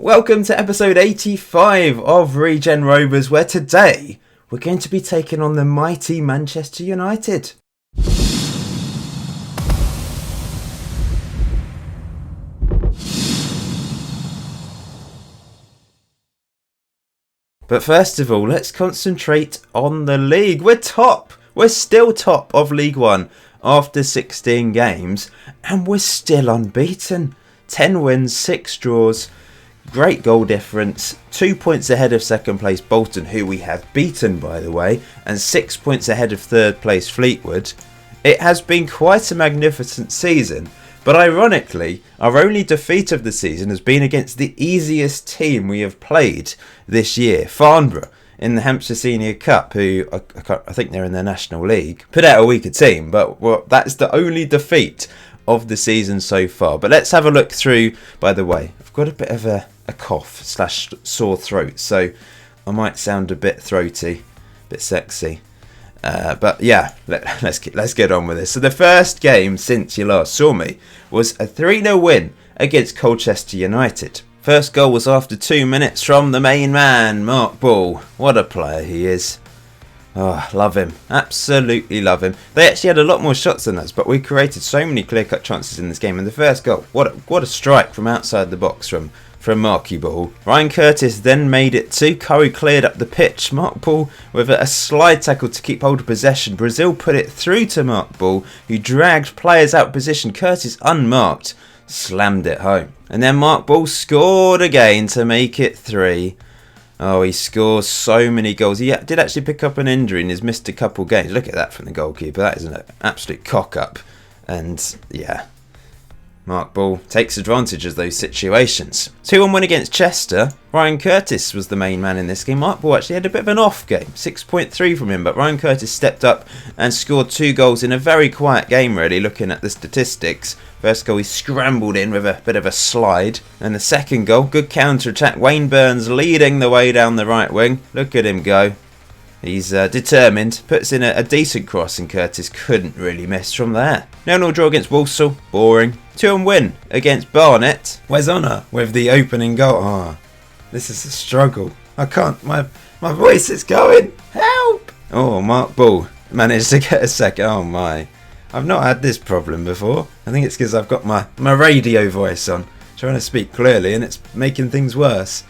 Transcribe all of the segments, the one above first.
Welcome to episode 85 of Regen Rovers, where today we're going to be taking on the mighty Manchester United. But first of all, let's concentrate on the league. We're top. We're still top of League One after 16 games, and we're still unbeaten. 10 wins, 6 draws, great goal difference, 2 points ahead of second place Bolton, who we have beaten by the way, and 6 points ahead of third place Fleetwood. It has been quite a magnificent season, but ironically, our only defeat of the season has been against the easiest team we have played this year, Farnborough, in the Hampshire Senior Cup, who I think they're in their National League. Put out a weaker team, but that's the only defeat of the season so far. But let's have a look through. By the way, I've got a bit of a cough / sore throat, so I might sound a bit throaty, a bit sexy. But yeah, let's get on with this. So the first game since you last saw me was a 3-0 win against Colchester United. First goal was after 2 minutes from the main man, Mark Ball. What a player he is. Oh, love him. Absolutely love him. They actually had a lot more shots than us, but we created so many clear-cut chances in this game. And the first goal, what a strike from outside the box from Marky Ball. Ryan Curtis then made it 2. Curry cleared up the pitch. Mark Ball with a slide tackle to keep hold of possession. Brazil put it through to Mark Ball, who dragged players out of position. Curtis unmarked, slammed it home. And then Mark Ball scored again to make it 3. Oh, he scores so many goals. He did actually pick up an injury and has missed a couple games. Look at that from the goalkeeper. That is an absolute cock-up. And yeah, Mark Ball takes advantage of those situations. 2-1 win against Chester. Ryan Curtis was the main man in this game. Mark Ball actually had a bit of an off game. 6.3 from him, but Ryan Curtis stepped up and scored 2 goals in a very quiet game, really, looking at the statistics. First goal, he scrambled in with a bit of a slide. And the second goal, good counter-attack. Wayne Burns leading the way down the right wing. Look at him go. He's determined, puts in a decent cross, and Curtis couldn't really miss from there. 0-0 draw against Walsall, boring. 2-1 win against Barnet. Where's Honor with the opening goal? Oh, this is a struggle. I can't, my voice is going. Help! Oh, Mark Ball managed to get a second. Oh my, I've not had this problem before. I think it's because I've got my radio voice on, trying to speak clearly, and it's making things worse.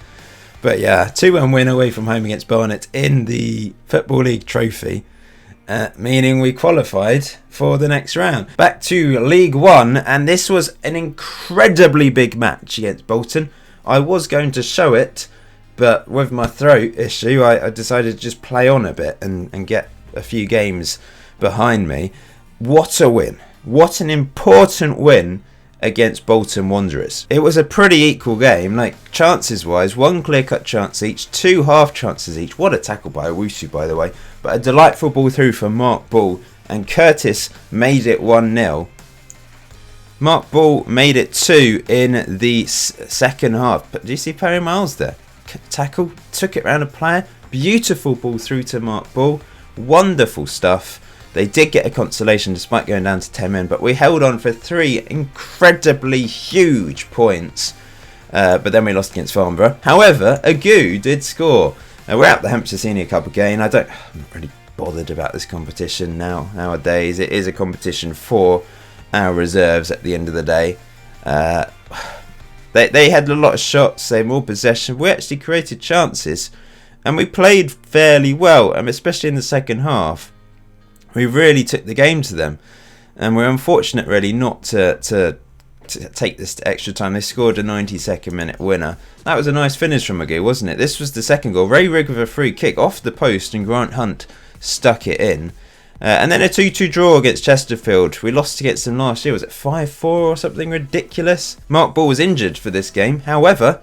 But yeah, 2-1 win away from home against Barnet in the Football League Trophy, meaning we qualified for the next round. Back to League One, and this was an incredibly big match against Bolton. I was going to show it, but with my throat issue, I decided to just play on a bit and get a few games behind me. What a win. What an important win against Bolton Wanderers. It was a pretty equal game, like chances wise, 1 clear-cut chance each, 2 half chances each. What a tackle by Owusu, by the way, but a delightful ball through from Mark Ball, and Curtis made it 1-0. Mark Ball made it 2 in the second half. But do you see Perry Miles there? Tackle, took it round a player, beautiful ball through to Mark Ball, wonderful stuff. They did get a consolation despite going down to 10 men, but we held on for 3 incredibly huge points. But then we lost against Farnborough. However, Agu did score. We're at the Hampshire Senior Cup again. I'm not really bothered about this competition nowadays. It is a competition for our reserves at the end of the day. They had a lot of shots, they had more possession. We actually created chances, and we played fairly well, especially in the second half. We really took the game to them, and we're unfortunate really not to take this to extra time. They scored a 92nd minute winner. That was a nice finish from Agu, wasn't it? This was the second goal. Ray Rigg with a free kick off the post, and Grant Hunt stuck it in. And then a 2-2 draw against Chesterfield. We lost against them last year. Was it 5-4 or something ridiculous? Mark Ball was injured for this game. However,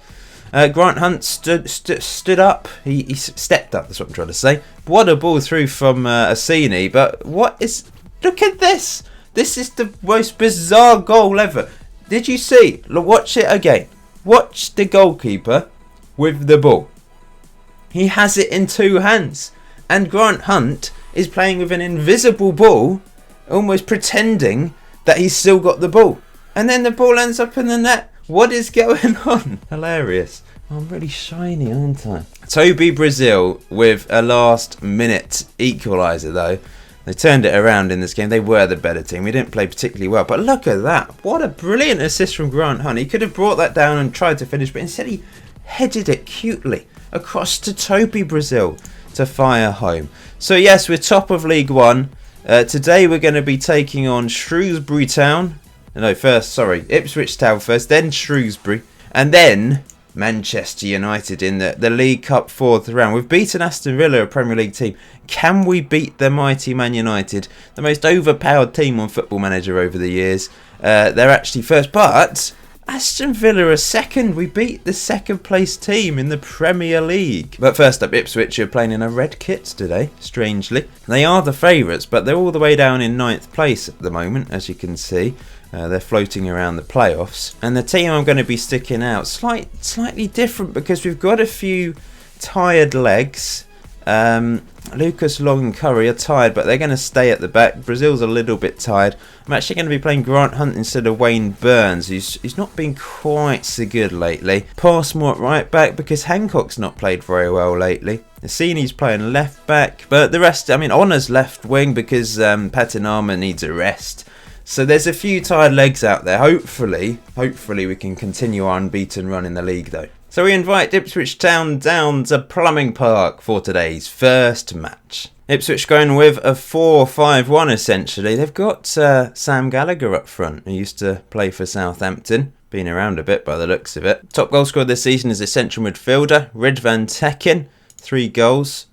Grant Hunt stood up. He stepped up, that's what I'm trying to say. What a ball through from Assini. But look at this. This is the most bizarre goal ever. Did you see? Watch it again. Watch the goalkeeper with the ball. He has it in 2 hands. And Grant Hunt is playing with an invisible ball, almost pretending that he's still got the ball. And then the ball ends up in the net. What is going on? Hilarious. I'm really shiny, aren't I? Toby Brazil with a last minute equaliser though. They turned it around in this game. They were the better team. We didn't play particularly well. But look at that. What a brilliant assist from Grant Hunt. He could have brought that down and tried to finish, but instead he headed it cutely across to Toby Brazil to fire home. So yes, we're top of League One. Today we're going to be taking on Shrewsbury Town. No, Ipswich Town first, then Shrewsbury. And then Manchester United in the League Cup 4th round. We've beaten Aston Villa, a Premier League team. Can we beat the mighty Man United, the most overpowered team on Football Manager over the years? They're actually first, but Aston Villa are second. We beat the second place team in the Premier League. But first up, Ipswich are playing in a red kit today, strangely. They are the favourites, but they're all the way down in 9th place at the moment, as you can see. They're floating around the playoffs. And the team I'm going to be sticking out, slightly different because we've got a few tired legs. Lucas Long and Curry are tired, but they're going to stay at the back. Brazil's a little bit tired. I'm actually going to be playing Grant Hunt instead of Wayne Burns, who's not been quite so good lately. Passmore at right back because Hancock's not played very well lately. Cassini's playing left back, but the rest, Honor's left wing because Patinama needs a rest. So there's a few tired legs out there. Hopefully we can continue our unbeaten run in the league though. So we invite Ipswich Town down to Plumbing Park for today's first match. Ipswich going with a 4-5-1 essentially. They've got Sam Gallagher up front, who used to play for Southampton. Been around a bit by the looks of it. Top goal scorer this season is a central midfielder, Ridvan Tekin, 3 goals.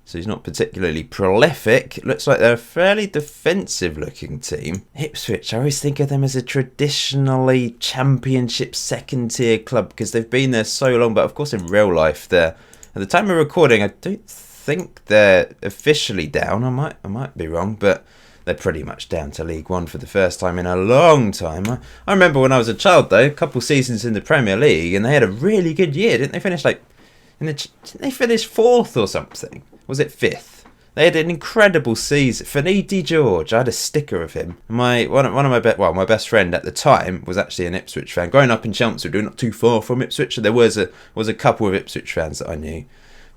So he's not particularly prolific. It looks like they're a fairly defensive looking team. Ipswich, I always think of them as a traditionally championship second tier club because they've been there so long. But of course in real life, at the time of recording, I don't think they're officially down. I might be wrong, but they're pretty much down to League One for the first time in a long time. I remember when I was a child though, a couple seasons in the Premier League, and they had a really good year. Didn't they finish didn't they finish 4th or something? Was it 5th? They had an incredible season. Finidi George, I had a sticker of him. My best friend at the time was actually an Ipswich fan. Growing up in Chelmsford, we're not too far from Ipswich, so there was a couple of Ipswich fans that I knew.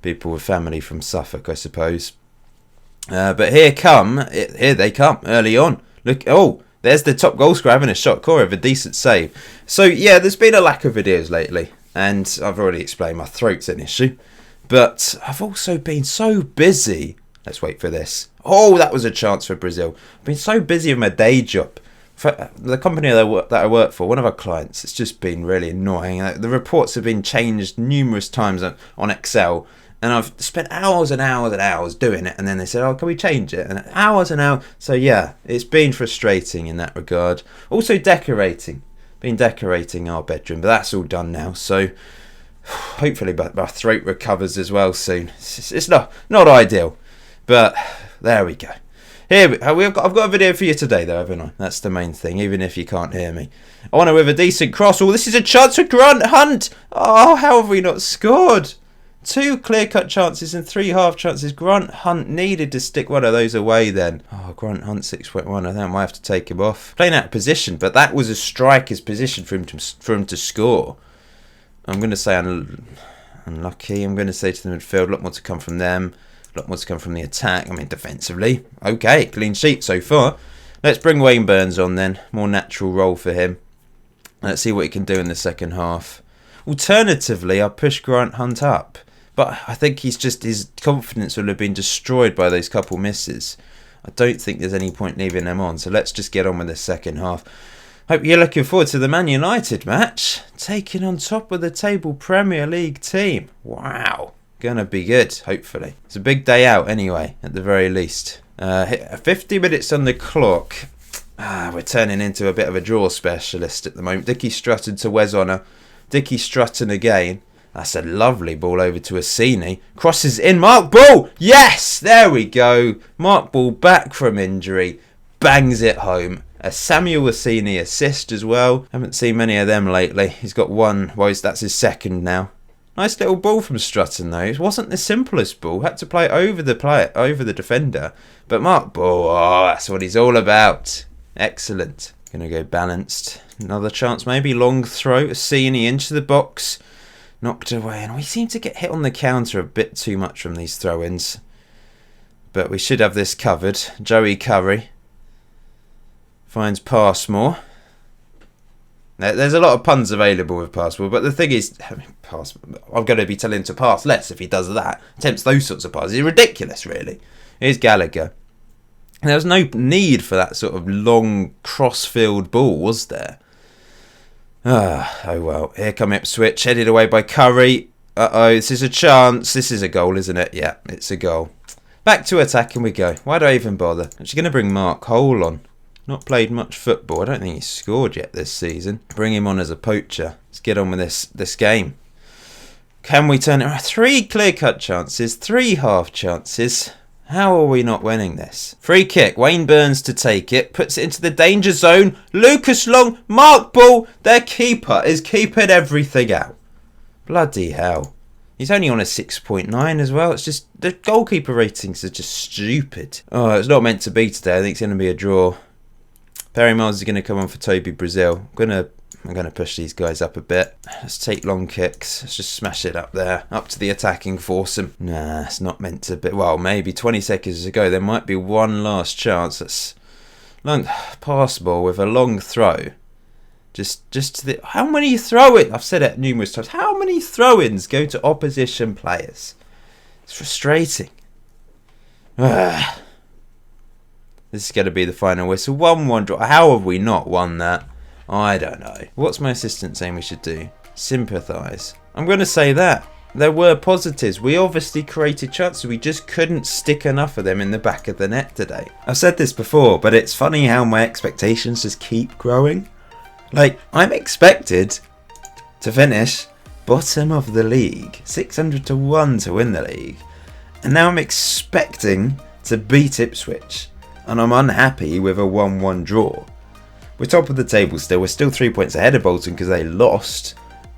People with family from Suffolk, I suppose. But here they come early on. Look, there's the top goal scorer having a shot. Corey with a decent save. So yeah, there's been a lack of videos lately, and I've already explained my throat's an issue. But I've also been so busy. Let's wait for this. Oh, that was a chance for Brazil. I've been so busy with my day job. For the company that I work for, one of our clients, it's just been really annoying. The reports have been changed numerous times on Excel. And I've spent hours and hours and hours doing it. And then they said, oh, can we change it? And hours and hours. So yeah, it's been frustrating in that regard. Also decorating. Been decorating our bedroom. But that's all done now. So hopefully my throat recovers as well soon. It's not ideal, but there we go. I've got a video for you today though, haven't I? That's the main thing, even if you can't hear me. Honour with a decent cross. Oh, this is a chance for Grant Hunt. Oh, how have we not scored? 2 clear-cut chances and 3 half chances. Grant Hunt needed to stick one of those away then. Oh, Grant Hunt 6.1. I think I might have to take him off. Playing out of position, but that was a striker's position for him to score. I'm going to say unlucky. I'm going to say to the midfield, a lot more to come from them. A lot more to come from the attack. Defensively. Okay, clean sheet so far. Let's bring Wayne Burns on then. More natural role for him. Let's see what he can do in the second half. Alternatively, I'll push Grant Hunt up. But I think his confidence will have been destroyed by those couple misses. I don't think there's any point leaving them on. So let's just get on with the second half. Hope you're looking forward to the Man United match. Taking on top of the table Premier League team. Wow. Gonna be good, hopefully. It's a big day out anyway, at the very least. 50 minutes on the clock. We're turning into a bit of a draw specialist at the moment. Dickie Strutton to Wes Honour. Dickie Strutton again. That's a lovely ball over to Assini. Crosses in. Mark Ball. Yes, there we go. Mark Ball back from injury. Bangs it home. A Samuel Assini assist as well. Haven't seen many of them lately. He's got one. Well, that's his second now. Nice little ball from Strutton though. It wasn't the simplest ball. Had to play it over the defender. But Mark Ball, that's what he's all about. Excellent. Gonna go balanced. Another chance, maybe long throw. Assini into the box. Knocked away. And we seem to get hit on the counter a bit too much from these throw-ins. But we should have this covered. Joey Curry finds Passmore. There's a lot of puns available with Passmore, but the thing is, I'm going to be telling him to pass less if he does that. Attempts those sorts of passes. It's ridiculous, really. Here's Gallagher. And there was no need for that sort of long cross-field ball, was there? Oh well. Here come Ipswich, headed away by Curry. Uh-oh, this is a chance. This is a goal, isn't it? Yeah, it's a goal. Back to attacking we go. Why do I even bother? Actually going to bring Mark Hole on. Not played much football. I don't think he's scored yet this season. Bring him on as a poacher. Let's get on with this game. Can we turn it around? 3 clear-cut chances, 3 half chances. How are we not winning this? Free kick. Wayne Burns to take it. Puts it into the danger zone. Lucas Long. Mark Ball. Their keeper is keeping everything out. Bloody hell. He's only on a 6.9 as well. It's just, the goalkeeper ratings are just stupid. Oh, it's not meant to be today. I think it's going to be a draw. Perry Miles is going to come on for Toby Brazil. I'm going to push these guys up a bit. Let's take long kicks. Let's just smash it up there. Up to the attacking foursome. Nah, it's not meant to be. Well, maybe 20 seconds to go. There might be one last chance. That's long pass ball with a long throw. Just to the... How many throw-ins? I've said it numerous times. How many throw-ins go to opposition players? It's frustrating. This is going to be the final whistle. 1-1 draw. How have we not won that? I don't know. What's my assistant saying we should do? Sympathise. I'm going to say that. There were positives. We obviously created chances. We just couldn't stick enough of them in the back of the net today. I've said this before, but it's funny how my expectations just keep growing. Like, I'm expected to finish bottom of the league. 600 to 1 to win the league. And now I'm expecting to beat Ipswich. And I'm unhappy with a 1-1 draw. We're top of the table still. We're still 3 points ahead of Bolton because they lost.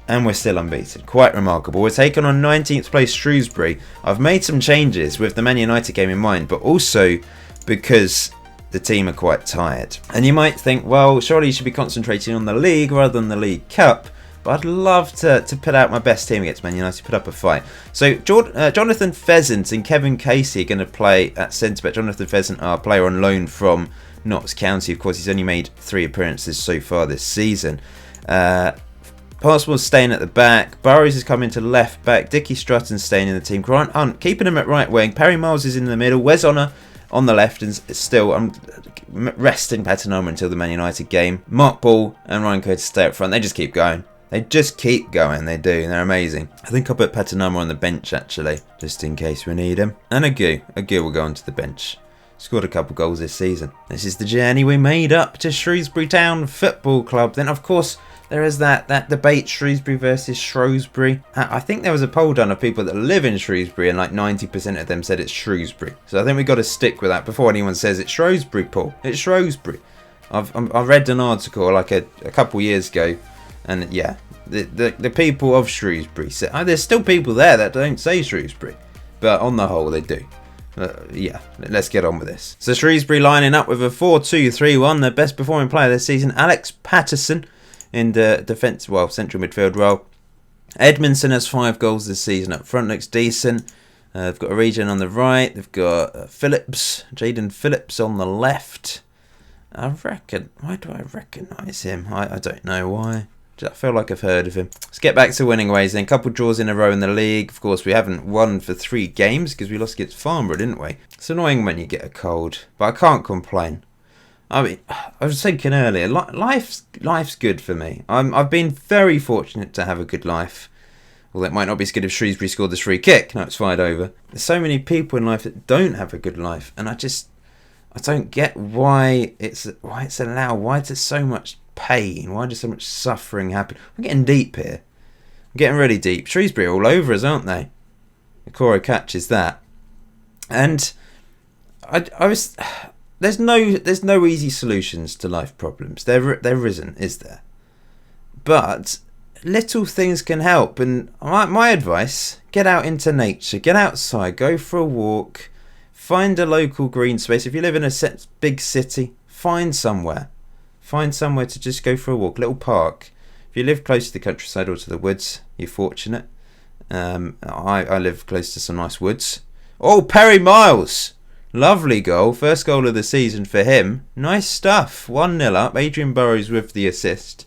And we're still unbeaten. Quite remarkable. We're taking on 19th place Shrewsbury. I've made some changes with the Man United game in mind. But also because the team are quite tired. And you might think, well, surely you should be concentrating on the league rather than the League Cup. But I'd love to put out my best team against Man United, put up a fight. So Jonathan Pheasant and Kevin Casey are going to play at centre-back. Jonathan Pheasant, our player on loan from Notts County. Of course, he's only made 3 appearances so far this season. Passmore's staying at the back. Burrows is coming to left back. Dickie Strutton's staying in the team. Grant Hunt keeping him at right wing. Perry Miles is in the middle. Wes Honor on the left, and still I'm resting Patanoma until the Man United game. Mark Ball and Ryan Curtis stay up front. They just keep going. They just keep going. They do. They're amazing. I think I'll put Patanoma on the bench actually, just in case we need him. And Agu will go onto the bench. Scored a couple goals this season. This is the journey we made up to Shrewsbury Town Football Club. Then of course there is that debate, Shrewsbury versus Shrewsbury. I think there was a poll done of people that live in Shrewsbury and like 90% of them said it's Shrewsbury. So I think we've got to stick with that before anyone says it's Shrewsbury, Paul. It's Shrewsbury. I read an article like a couple years ago, and yeah, the people of Shrewsbury say, there's still people there that don't say Shrewsbury, but on the whole they do. Yeah, let's get on with this. So Shrewsbury lining up with a 4-2-3-1. Their best performing player this season, Alex Patterson, in the defence, central midfield role. Edmondson has 5 goals this season up front, looks decent. They've got a Regen on the right. They've got Jaden Phillips on the left. Why do I recognise him? I don't know why. I feel like I've heard of him. Let's get back to winning ways then. Couple draws in a row in the league. Of course, we haven't won for 3 games because we lost against Farnborough, didn't we? It's annoying when you get a cold, but I can't complain. I mean, I was thinking earlier, life's good for me. I've been very fortunate to have a good life. Well, it might not be as good if Shrewsbury scored this free kick. No, it's fired over. There's so many people in life that don't have a good life, and I don't get why it's allowed. Why there's so much pain? Why does so much suffering happen? I'm getting deep here. I'm getting really deep. Shrewsbury are all over us, aren't they? Okoro catches that, and I was. There's no easy solutions to life problems. There isn't, is there? But little things can help, and my advice: get out into nature, get outside, go for a walk, find a local green space. If you live in a big city, find somewhere Find somewhere to just go for a walk, little park. If you live close to the countryside or to the woods, you're fortunate. I live close to some nice woods. Oh, Perry Miles! Lovely goal. First goal of the season for him. Nice stuff. 1-0 up. Adrian Burrows with the assist.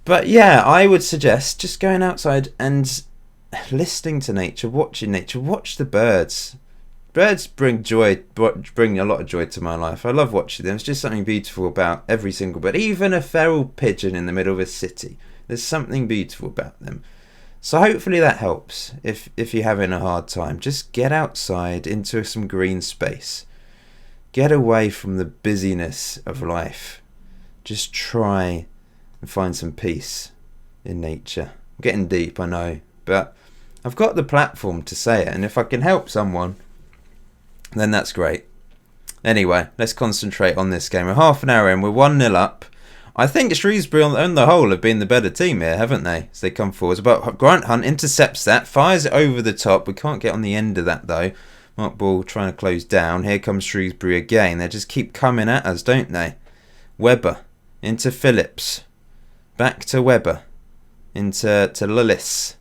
But yeah, I would suggest just going outside and listening to nature, watching nature. Watch the birds. Birds bring a lot of joy to my life. I love watching them. It's just something beautiful about every single bird. Even a feral pigeon in the middle of a city. There's something beautiful about them. So hopefully that helps if you're having a hard time. Just get outside into some green space. Get away from the busyness of life. Just try and find some peace in nature. I'm getting deep, I know, but I've got the platform to say it, and if I can help someone, then that's great. Anyway, let's concentrate on this game. We're half an hour in, we're 1-0 up. I think Shrewsbury on the whole have been the better team here, haven't they? As they come forwards. But Grant Hunt intercepts that, fires it over the top. We can't get on the end of that though. Mark Ball trying to close down. Here comes Shrewsbury again. They just keep coming at us, don't they? Webber into Phillips. Back to Webber. Into Lillis.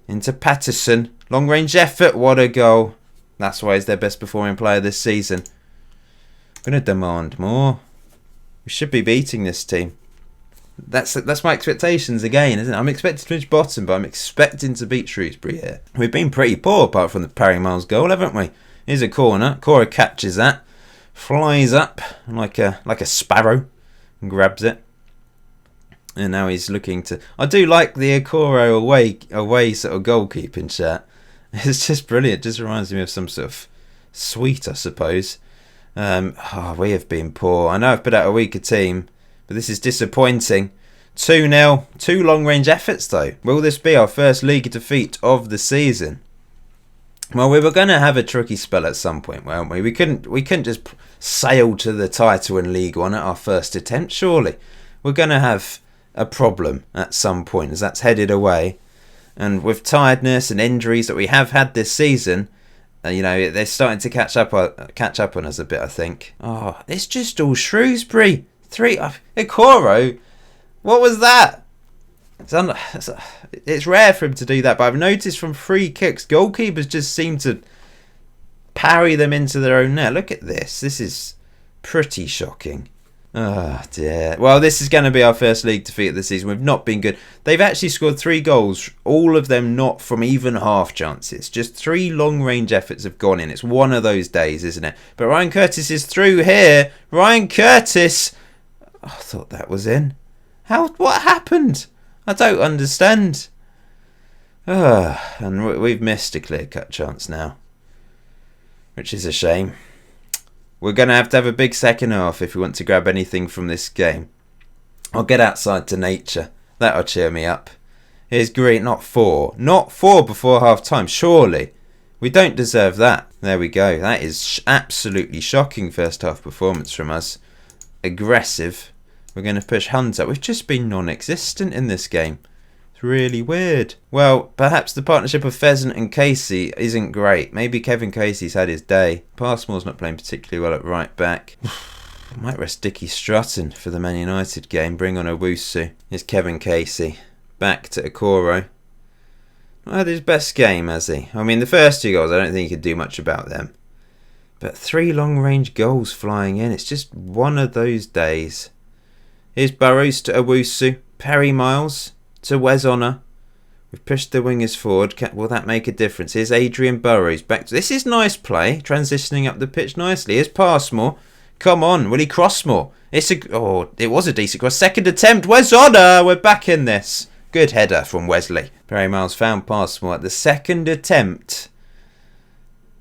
Into Patterson. Long range effort. What a goal. That's why he's their best performing player this season. I'm going to demand more. We should be beating this team. That's my expectations again, isn't it? I'm expecting to finish bottom, but I'm expecting to beat Shrewsbury here. We've been pretty poor apart from the Perry Miles goal, haven't we? Here's a corner. Cora catches that. Flies up like a sparrow and grabs it. And now he's looking to... I do like the Okoro away sort of goalkeeping shirt. It's just brilliant. It just reminds me of some sort of sweet, I suppose. We have been poor. I know I've put out a weaker team, but this is disappointing. 2-0. 2 long-range efforts, though. Will this be our first league defeat of the season? Well, we were going to have a tricky spell at some point, weren't we? We couldn't just sail to the title in League One at our first attempt, surely. We're going to have a problem at some point as that's headed away. And with tiredness and injuries that we have had this season... they're starting to catch up on us a bit, I think. Oh, it's just all Shrewsbury. 3... Okoro, what was that? It's rare for him to do that, but I've noticed from free kicks, goalkeepers just seem to parry them into their own net. Look at this. This is pretty shocking. Oh dear. Well, this is going to be our first league defeat of the season. We've not been good. They've actually scored 3 goals, all of them not from even half chances. Just 3 long-range efforts have gone in. It's one of those days, isn't it? But Ryan Curtis is through here. Ryan Curtis! I thought that was in. What happened? I don't understand. And we've missed a clear-cut chance now, which is a shame. We're going to have a big second half if we want to grab anything from this game. I'll get outside to nature. That'll cheer me up. Here's Green, not 4. Not 4 before half-time, surely. We don't deserve that. There we go. That is absolutely shocking first half performance from us. Aggressive. We're going to push Hunt up. We've just been non-existent in this game. It's really weird. Well, perhaps the partnership of Pheasant and Casey isn't great. Maybe Kevin Casey's had his day. Passmore's not playing particularly well at right back. Might rest Dickie Strutton for the Man United game. Bring on Owusu. Here's Kevin Casey. Back to Okoro. Not had his best game, has he? I mean, the first 2 goals, I don't think he could do much about them. But 3 long-range goals flying in. It's just one of those days. Here's Burrows to Owusu. Perry Miles to Wes Honour. We've pushed the wingers forward. Will that make a difference? Here's Adrian Burrows. Back to... This is nice play. Transitioning up the pitch nicely. Here's Passmore. Come on. Will he cross more? It was a decent cross. Second attempt. Wes Honour. We're back in this. Good header from Wesley. Perry Miles found Passmore at the second attempt.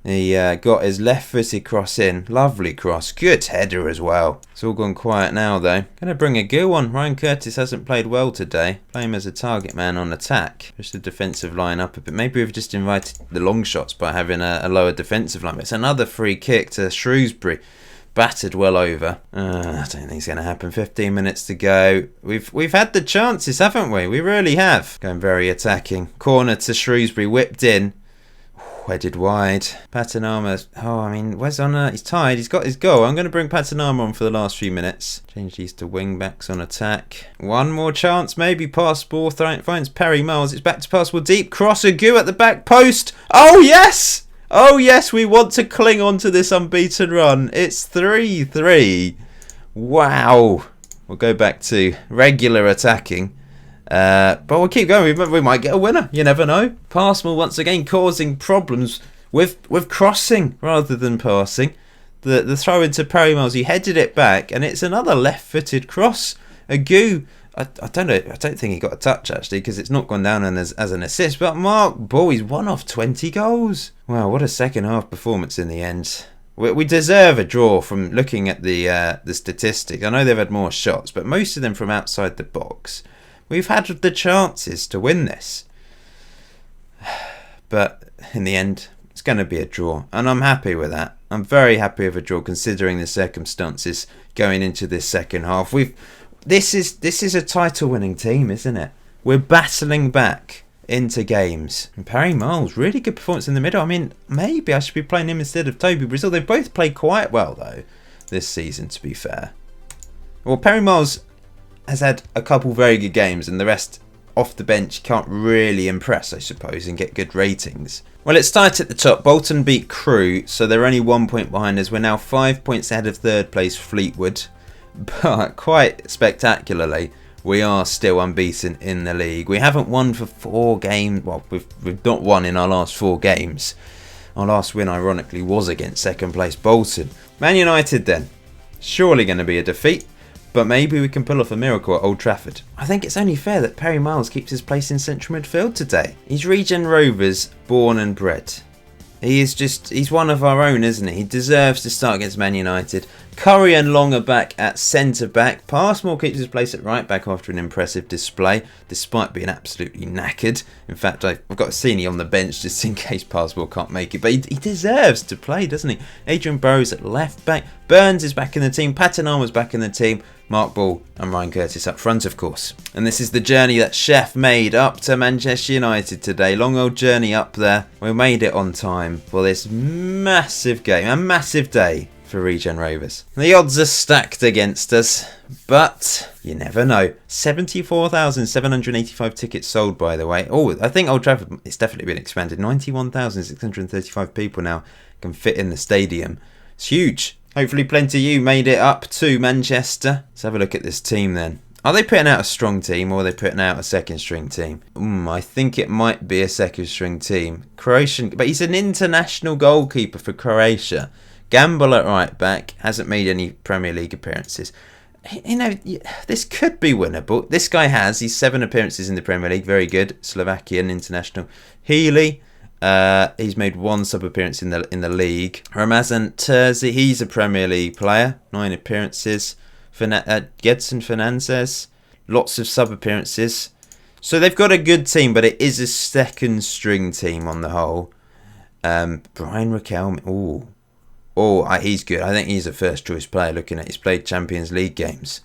He got his left-footed cross in. Lovely cross. Good header as well. It's all gone quiet now, though. Going to bring a go on. Ryan Curtis hasn't played well today. Play him as a target man on attack. Just the defensive line up a bit. Maybe we've just invited the long shots by having a lower defensive line. But it's another free kick to Shrewsbury. Battered well over. I don't think it's going to happen. 15 minutes to go. We've had the chances, haven't we? We really have. Going very attacking. Corner to Shrewsbury. Whipped in. headed wide. Patinama. Oh, I mean, where's on? He's tied. He's got his goal. I'm going to bring Patinama on for the last few minutes. Change these to wing backs on attack. One more chance, maybe. Pass ball. Finds Perry Miles. It's back to pass ball deep. Cross Agu at the back post. Oh, yes! Oh, yes, we want to cling on to this unbeaten run. It's 3-3. Wow. We'll go back to regular attacking. But we'll keep going. We might get a winner. You never know. Passmore once again causing problems with crossing rather than passing. The throw into Perry Miles, he headed it back, and it's another left-footed cross. Agu, I don't know. I don't think he got a touch actually because it's not gone down as an assist. But Mark Ball, he's 1 off 20 goals. Wow, what a second half performance in the end. We deserve a draw from looking at the statistics. I know they've had more shots, but most of them from outside the box. We've had the chances to win this. But in the end, it's going to be a draw. And I'm happy with that. I'm very happy with a draw considering the circumstances going into this second half. This is a title-winning team, isn't it? We're battling back into games. And Perry Miles, really good performance in the middle. I mean, maybe I should be playing him instead of Toby Brazil. They've both played quite well, though, this season, to be fair. Well, Perry Miles has had a couple very good games, and the rest off the bench can't really impress, I suppose, and get good ratings. Well, it's tight at the top. Bolton beat Crewe, so they're only 1 point behind us. We're now 5 points ahead of third place Fleetwood. But quite spectacularly, we are still unbeaten in the league. We haven't won for 4 games. Well, we've not won in our last 4 games. Our last win, ironically, was against second place Bolton. Man United, then. Surely going to be a defeat. But maybe we can pull off a miracle at Old Trafford. I think it's only fair that Perry Miles keeps his place in central midfield today. He's Regen Rovers, born and bred. He's one of our own, isn't he? He deserves to start against Man United. Curry and Long are back at centre-back. Passmore keeps his place at right-back after an impressive display, despite being absolutely knackered. In fact, I've got Sini on the bench just in case Passmore can't make it. But he deserves to play, doesn't he? Adrian Burrows at left-back. Burns is back in the team. Patinama's back in the team. Mark Ball and Ryan Curtis up front, of course. And this is the journey that Chef made up to Manchester United today. Long old journey up there. We made it on time for this massive game. A massive day for Regen Rovers. The odds are stacked against us, but you never know. 74,785 tickets sold, by the way. Oh, I think Old Trafford, it's definitely been expanded. 91,635 people now can fit in the stadium. It's huge. Hopefully plenty of you made it up to Manchester. Let's have a look at this team then. Are they putting out a strong team or are they putting out a second string team? I think it might be a second string team. Croatian, but he's an international goalkeeper for Croatia. Gamble at right back, hasn't made any Premier League appearances. You know, this could be winnable. This guy he's 7 appearances in the Premier League, very good. Slovakian international. Healy, he's made 1 sub appearance in the league. Ramazan Terzi, he's a Premier League player, 9 appearances. Gedson Fernandez, lots of sub appearances. So they've got a good team, but it is a second string team on the whole. Brian Riquelme, he's good. I think he's a first choice player. Looking at he's played Champions League games.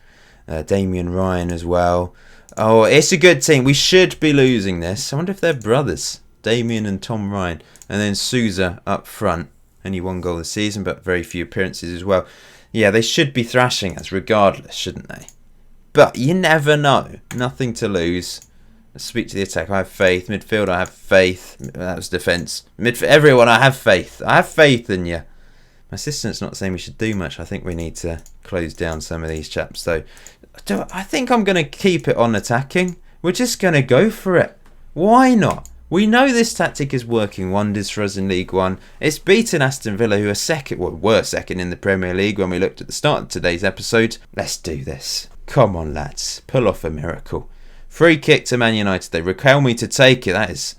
Damien Ryan as well. Oh, it's a good team. We should be losing this. I wonder if they're brothers. Damien and Tom Ryan. And then Souza up front. Only 1 goal this season, but very few appearances as well. Yeah, they should be thrashing us regardless, shouldn't they? But you never know. Nothing to lose. Let's speak to the attack. I have faith. Midfield, I have faith. That was defence. Everyone, I have faith. I have faith in you. My assistant's not saying we should do much. I think we need to close down some of these chaps, though. I think I'm going to keep it on attacking. We're just going to go for it. Why not? We know this tactic is working wonders for us in League One. It's beaten Aston Villa, who are were second in the Premier League when we looked at the start of today's episode. Let's do this. Come on, lads. Pull off a miracle. Free kick to Man United. They Riquelme to take it. That is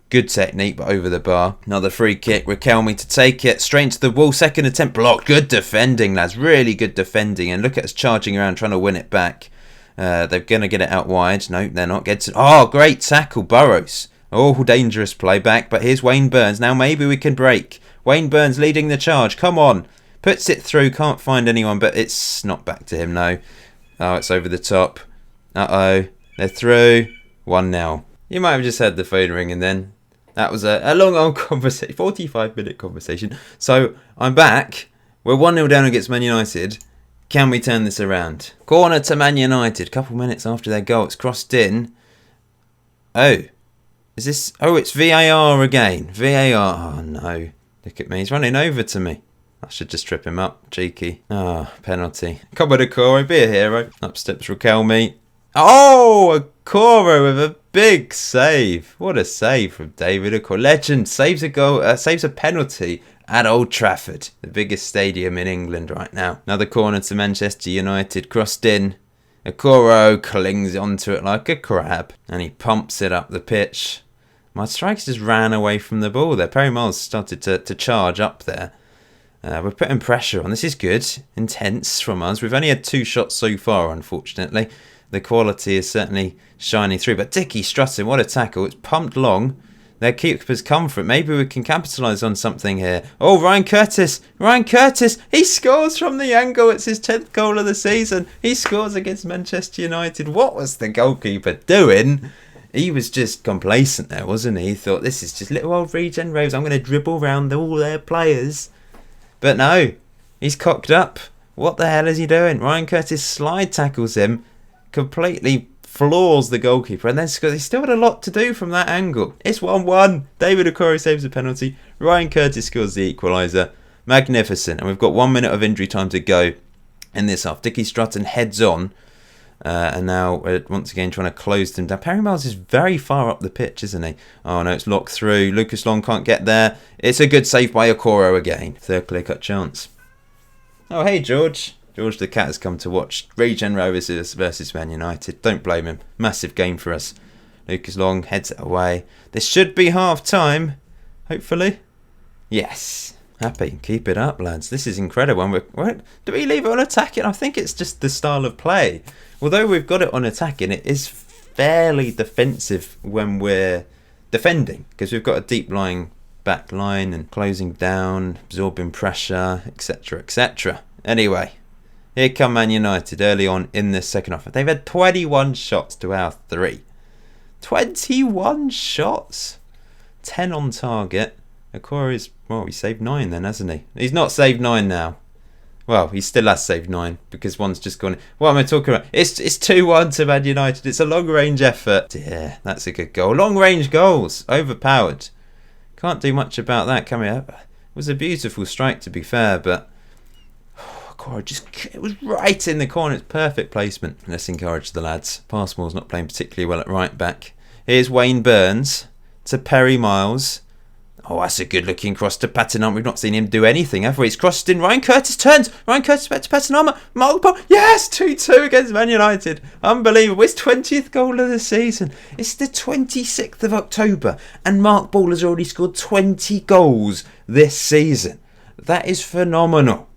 good technique, but over the bar. Another free kick. Riquelme to take it. Straight into the wall. Second attempt blocked. Good defending, lads. Really good defending. And look at us charging around trying to win it back. They're going to get it out wide. No, they're not. Great tackle. Burrows. Oh, dangerous play back. But here's Wayne Burns. Now maybe we can break. Wayne Burns leading the charge. Come on. Puts it through. Can't find anyone, but it's not back to him, no. Oh, it's over the top. Uh-oh. They're through. 1-0. You might have just heard the phone ring and then That was a long old conversation, 45-minute conversation. So I'm back. We're 1-0 down against Man United. Can we turn this around? Corner to Man United. Couple minutes after their goal. It's crossed in. Oh. Is this... Oh, it's VAR again. VAR. Oh, no. Look at me. He's running over to me. I should just trip him up. Cheeky. Ah, penalty. Come on, Okoro. Be a hero. Up steps Riquelme. Oh, Okoro with a big save. What a save from David Okoro. Legend. Saves a goal. Saves a penalty at Old Trafford, the biggest stadium in England right now. Another corner to Manchester United. Crossed in. Okoro clings onto it like a crab. And he pumps it up the pitch. My strikers just ran away from the ball there. Perry Miles started to charge up there. We're putting pressure on. This is good. Intense from us. We've only had 2 shots so far, unfortunately. The quality is certainly shining through. But Dickie strutting, what a tackle. It's pumped long. Their keeper's come for it. Maybe we can capitalise on something here. Oh, Ryan Curtis. Ryan Curtis. He scores from the angle. It's his 10th goal of the season. He scores against Manchester United. What was the goalkeeper doing? He was just complacent there, wasn't he? He thought, this is just little old Regen Rovers. I'm going to dribble round all their players. But no, he's cocked up. What the hell is he doing? Ryan Curtis slide tackles him, completely floors the goalkeeper, and then he still had a lot to do from that angle. It's 1-1. David Okoro saves a penalty. Ryan Curtis scores the equaliser. Magnificent. And we've got 1 minute of injury time to go in this half. Dickie Strutton heads on. And now we're once again trying to close them down. Perry Miles is very far up the pitch, isn't he? Oh no, it's locked through. Lucas Long can't get there. It's a good save by Okoro again. Third clear-cut chance. Oh, hey, George. George the Cat has come to watch Regen Rovers versus Man United. Don't blame him. Massive game for us. Lucas Long heads it away. This should be half-time, hopefully. Yes. Happy. Keep it up, lads. This is incredible. Do we leave it on attacking? I think it's just the style of play. Although we've got it on attacking, it is fairly defensive when we're defending, because we've got a deep-lying back line and closing down, absorbing pressure, etc., etc. Anyway, here come Man United early on in this second half. They've had 21 shots to our 3. 21 shots? 10 on target. Okoro is, well, he saved 9 then, hasn't he? He's not saved 9 now. Well, he still has saved 9 because one's just gone. What am I talking about? It's 2-1 to Man United. It's a long-range effort. Yeah, that's a good goal. Long-range goals. Overpowered. Can't do much about that, can we? It was a beautiful strike, to be fair, but it was right in the corner. It's perfect placement. Let's encourage the lads. Passmore's not playing particularly well at right back. Here's Wayne Burns to Perry Miles. Oh, that's a good-looking cross to Patinama. We've not seen him do anything, have we? It's crossed in. Ryan Curtis turns. Ryan Curtis back to Patinama. Mark Ball. Yes, 2-2 against Man United. Unbelievable. His 20th goal of the season. It's the 26th of October, and Mark Ball has already scored 20 goals this season. That is phenomenal.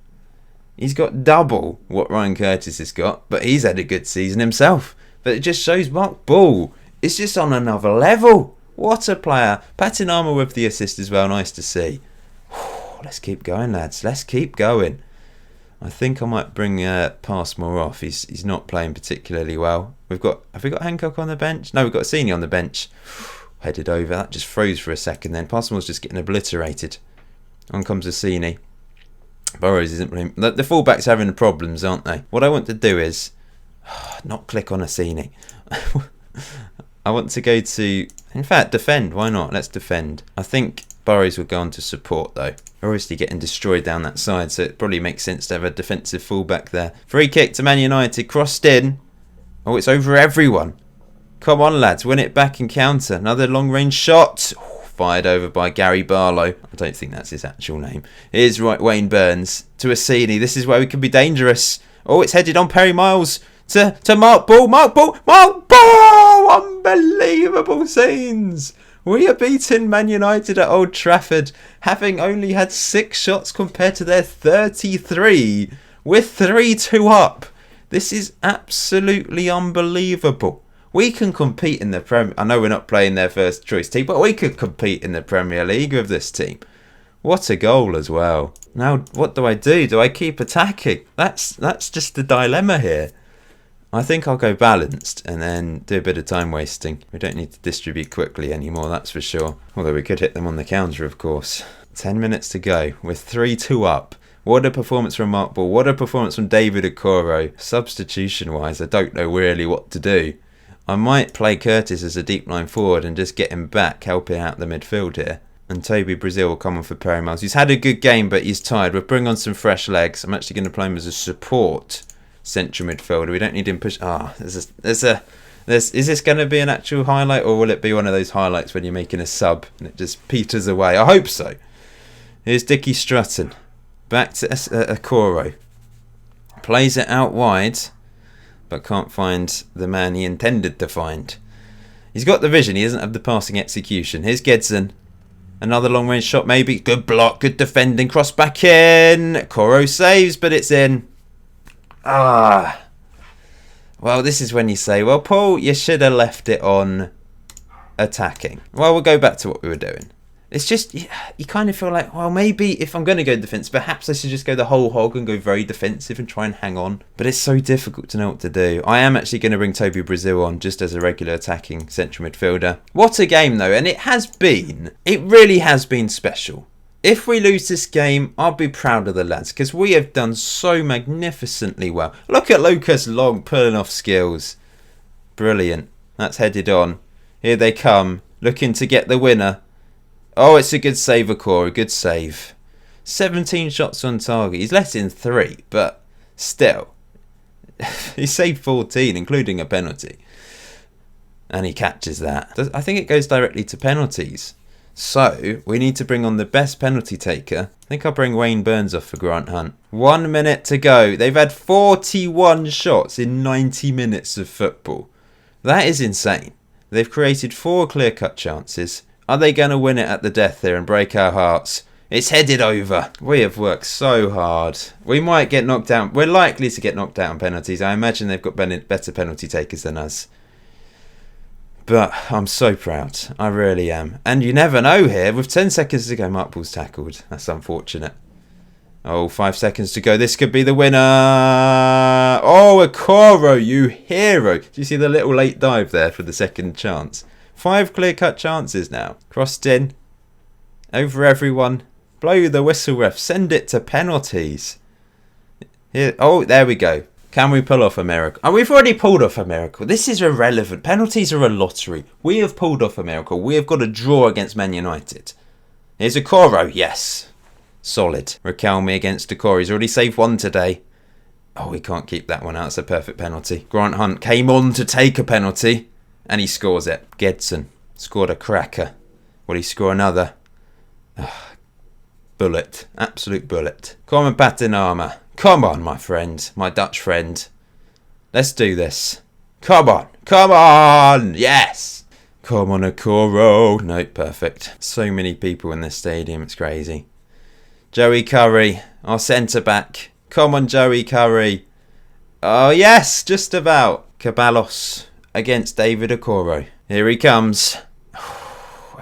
He's got double what Ryan Curtis has got, but he's had a good season himself. But it just shows Mark Ball is just on another level. What a player. Patinama with the assist as well. Nice to see. Let's keep going, lads. Let's keep going. I think I might bring Passmore off. He's not playing particularly well. Have we got Hancock on the bench? No, we've got Senior on the bench. Headed over. That just froze for a second then. Passmore's just getting obliterated. On comes Assini. Burrows isn't playing. The fullbacks having problems, aren't they? What I want to do is not click on Assini. I want to go to, in fact, defend. Why not? Let's defend. I think Burrows will go on to support, though. We're obviously getting destroyed down that side, so it probably makes sense to have a defensive fullback there. Free kick to Man United. Crossed in. Oh, it's over everyone. Come on, lads. Win it back and counter. Another long-range shot. Fired over by Gary Barlow. I don't think that's his actual name. Here's Wayne Burns to Assini. This is where we can be dangerous. Oh, it's headed on Perry Miles. To Mark Ball. Mark Ball. Mark Ball! Unbelievable scenes. We are beating Man United at Old Trafford, having only had 6 shots compared to their 33. We're 3-2 up. This is absolutely unbelievable. We can compete in the Premier. I know we're not playing their first choice team, but we could compete in the Premier League with this team. What a goal as well. Now, what do? Do I keep attacking? That's just the dilemma here. I think I'll go balanced and then do a bit of time wasting. We don't need to distribute quickly anymore, that's for sure. Although we could hit them on the counter, of course. 10 minutes to go. We're 3-2 up. What a performance from Mark Ball. What a performance from David Okoro. Substitution-wise, I don't know really what to do. I might play Curtis as a deep line forward and just get him back, helping out the midfield here. And Toby Brazil will come on for Perry Miles. He's had a good game, but he's tired. We'll bring on some fresh legs. I'm actually going to play him as a support central midfielder. We don't need him push. Is this going to be an actual highlight, or will it be one of those highlights when you're making a sub and it just peters away? I hope so. Here's Dickie Strutton. Back to Okoro. Plays it out wide, but can't find the man he intended to find. He's got the vision. He doesn't have the passing execution. Here's Gedson. Another long range shot maybe. Good block. Good defending. Cross back in. Okoro saves, but it's in. Well, this is when you say, well, Paul, you should have left it on attacking. Well, we'll go back to what we were doing. It's just, you kind of feel like, well, maybe if I'm going to go defence, perhaps I should just go the whole hog and go very defensive and try and hang on. But it's so difficult to know what to do. I am actually going to bring Toby Brazil on just as a regular attacking central midfielder. What a game, though. And it really has been special. If we lose this game, I'll be proud of the lads because we have done so magnificently well. Look at Lucas Long pulling off skills. Brilliant. That's headed on. Here they come, looking to get the winner. Oh, it's a good save, Okoro. Good save. 17 shots on target. He's let in 3, but still. He saved 14, including a penalty. And he catches that. I think it goes directly to penalties. So, we need to bring on the best penalty taker. I think I'll bring Wayne Burns off for Grant Hunt. 1 minute to go. They've had 41 shots in 90 minutes of football. That is insane. They've created 4 clear-cut chances. Are they going to win it at the death here and break our hearts? It's headed over. We have worked so hard. We might get knocked out. We're likely to get knocked out on penalties. I imagine they've got better penalty takers than us. But I'm so proud. I really am. And you never know here. With 10 seconds to go, Mark Ball's tackled. That's unfortunate. Oh, 5 seconds to go. This could be the winner. Oh, Okoro, you hero. Do you see the little late dive there for the second chance? 5 clear-cut chances now. Crossed in. Over everyone. Blow the whistle, ref. Send it to penalties. Here. Oh, there we go. Can we pull off a miracle? Oh, we've already pulled off a miracle. This is irrelevant. Penalties are a lottery. We have pulled off a miracle. We have got a draw against Man United. Here's Okoro. Yes. Solid. Riquelme against Okoro. He's already saved 1 today. Oh, we can't keep that one out. It's a perfect penalty. Grant Hunt came on to take a penalty. And he scores it. Gedson scored a cracker. Will he score another? Bullet. Absolute bullet. Come on, Patinama. Come on, my friend. My Dutch friend. Let's do this. Come on. Come on. Yes. Come on, Okoro. No, perfect. So many people in this stadium. It's crazy. Joey Curry. Our centre-back. Come on, Joey Curry. Oh, yes. Just about. Caballos against David Okoro. Here he comes.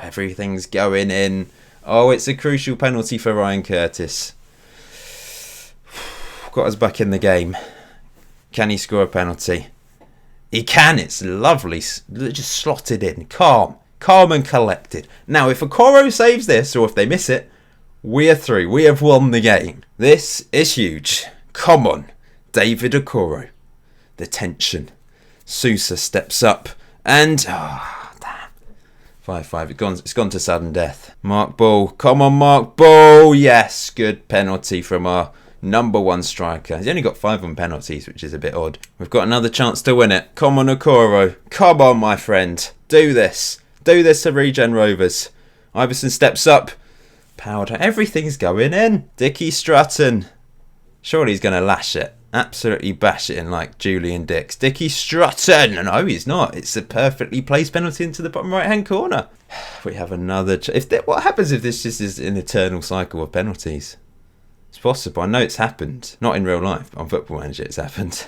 Everything's going in. Oh, it's a crucial penalty for Ryan Curtis. Got us back in the game. Can he score a penalty? He can. It's lovely. Just slotted in. Calm and collected. Now, if Okoro saves this, or if they miss it, we are through. We have won the game. This is huge. Come on, David Okoro. The tension. Sousa steps up and damn. 5-5. It's gone to sudden death. Mark Ball. Come on, Mark Ball. Yes, good penalty from our number 1 striker. He's only got 5 on penalties, which is a bit odd. We've got another chance to win it. Come on, Okoro. Come on, my friend. Do this. Do this to Regen Rovers. Iverson steps up. Powder. Everything's going in. Dickie Strutton. Surely he's going to lash it. Absolutely bash it in like Julian Dix. Dickie Strutton. No, he's not. It's a perfectly placed penalty into the bottom right-hand corner. We have another... what happens if this just is an eternal cycle of penalties? It's possible. I know it's happened. Not in real life. But on Football Manager it's happened.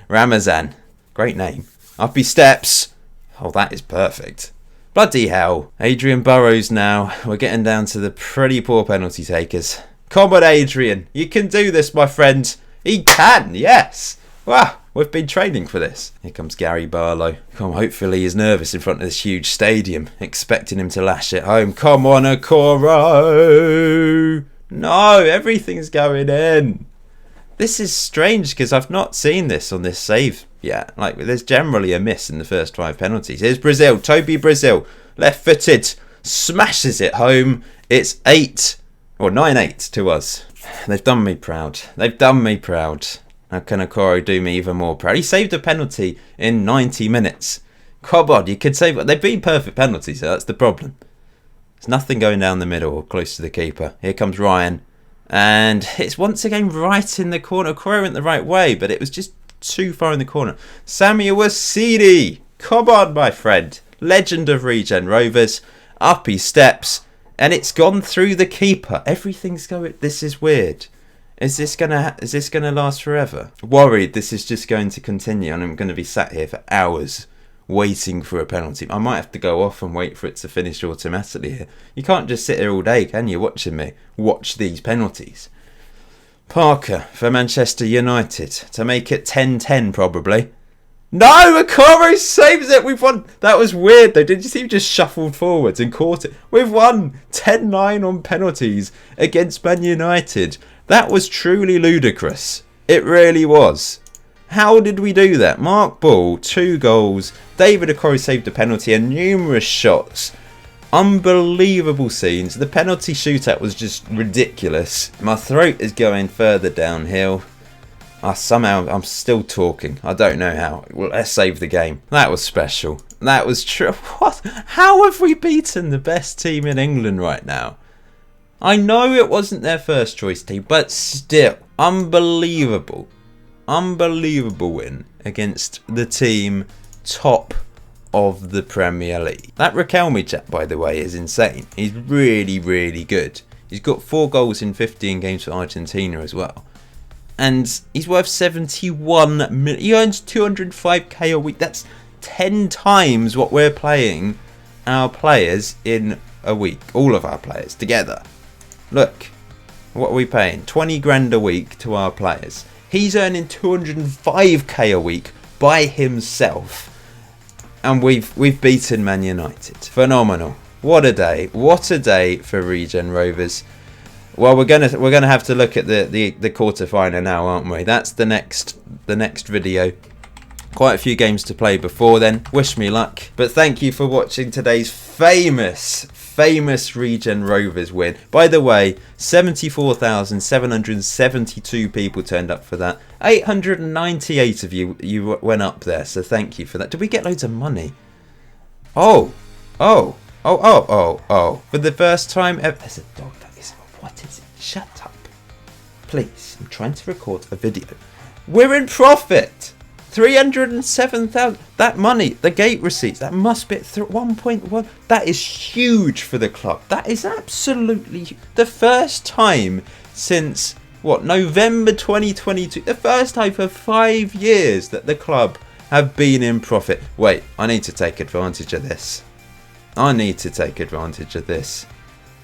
Ramazan. Great name. Up he steps. Oh, that is perfect. Bloody hell. Adrian Burrows now. We're getting down to the pretty poor penalty takers. Come on, Adrian. You can do this, my friend. He can, yes. Wow. We've been training for this. Here comes Gary Barlow. Hopefully he's nervous in front of this huge stadium, expecting him to lash it home. Come on, Okoro! No, everything's going in. This is strange because I've not seen this on this save yet. Like, there's generally a miss in the first 5 penalties. Here's Brazil. Toby Brazil. Left-footed. Smashes it home. It's 9-8 to us. They've done me proud. They've done me proud. How can Okoro do me even more proud? He saved a penalty in 90 minutes. Come on, you could save it. They've been perfect penalties, so that's the problem. There's nothing going down the middle or close to the keeper. Here comes Ryan. And it's once again right in the corner. Okoro went the right way, but it was just too far in the corner. Samuel Wasidi. Come on, my friend. Legend of Regen Rovers. Up he steps. And it's gone through the keeper. Everything's going... This is weird. Is this gonna last forever? Worried this is just going to continue and I'm going to be sat here for hours waiting for a penalty. I might have to go off and wait for it to finish automatically here. You can't just sit here all day, can you, watching me watch these penalties. Parker for Manchester United to make it 10-10 probably. No, Okoro saves it. We've won. That was weird though. Did you see he just shuffled forwards and caught it? We've won 10-9 on penalties against Man United. That was truly ludicrous. It really was. How did we do that? Mark Ball, 2 goals. David Okoro saved a penalty and numerous shots. Unbelievable scenes. The penalty shootout was just ridiculous. My throat is going further downhill. Somehow I'm still talking. I don't know how. Well, let's save the game. That was special. That was true. What? How have we beaten the best team in England right now? I know it wasn't their first choice team, but still, unbelievable. Unbelievable win against the team top of the Premier League. That Riquelme chap, by the way, is insane. He's really, really good. He's got 4 goals in 15 games for Argentina as well. And he's worth 71 million. He earns 205k a week. That's 10 times what we're paying our players in a week. All of our players together. Look, what are we paying? 20 grand a week to our players. He's earning 205k a week by himself. And we've beaten Man United. Phenomenal. What a day. What a day for Regen Rovers. Well, we're gonna have to look at the quarter final now, aren't we? That's the next video. Quite a few games to play before then. Wish me luck. But thank you for watching today's famous Regen Rovers win. By the way, 74,772 people turned up for that. 898 of you went up there, so thank you for that. Did we get loads of money? Oh. For the first time ever. There's a dog that is... What is it? Shut up. Please, I'm trying to record a video. We're in profit. 307,000. That money, the gate receipts, that must be 1.1. That is huge for the club. That is absolutely the first time since November 2022. The first time for 5 years that the club have been in profit. Wait, I need to take advantage of this.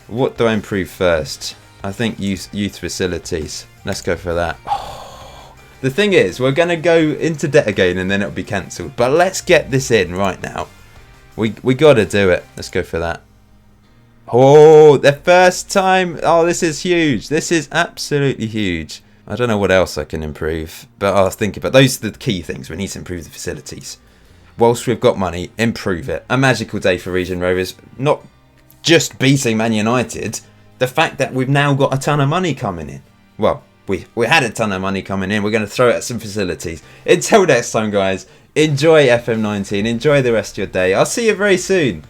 What do I improve first? I think youth facilities. Let's go for that. The thing is, we're going to go into debt again and then it'll be cancelled. But let's get this in right now. We got to do it. Let's go for that. Oh, the first time. Oh, this is huge. This is absolutely huge. I don't know what else I can improve. But I'll think about those are the key things. We need to improve the facilities. Whilst we've got money, improve it. A magical day for Regen Rovers. Not just beating Man United. The fact that we've now got a ton of money coming in. Well, we had a ton of money coming in. We're going to throw it at some facilities. Until next time, guys, enjoy FM19. Enjoy the rest of your day. I'll see you very soon.